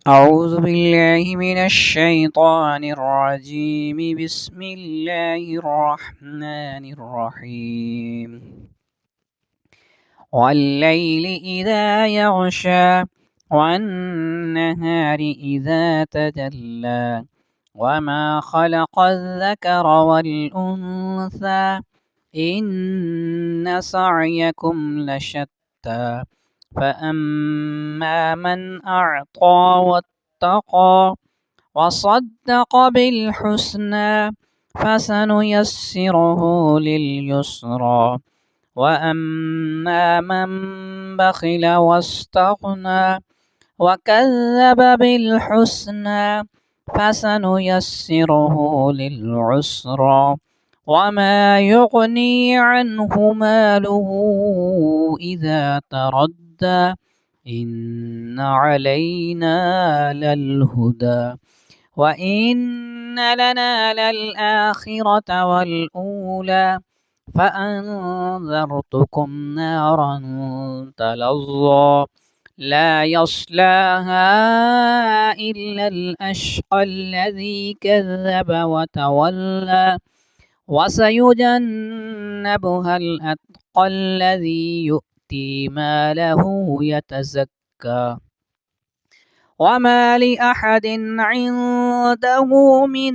أعوذ بالله من الشيطان الرجيم. بسم الله الرحمن الرحيم. والليل إذا يغشى والنهار إذا تجلى وما خلق الذكر والأنثى إن سعيكم لشتى فأما من أعطى واتقى وصدق بالحسنى فسنيسره لليسرى وأما من بخل واستغنى وكذب بالحسنى فسنيسره للعسرى وما يغني عنه ماله إذا تردى إن علينا للهدى وإن لنا للآخرة والأولى فأنذرتكم نارا تلظى لا يصلاها إلا الأشقى الذي كذب وتولى وسيجنبها الأتقى الذي يؤتي ماله يتزكى وما لأحد عنده من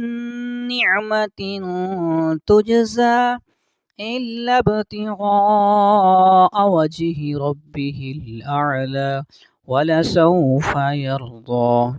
نعمة تجزى إلا ابتغاء وجه ربه الأعلى ولسوف يرضى.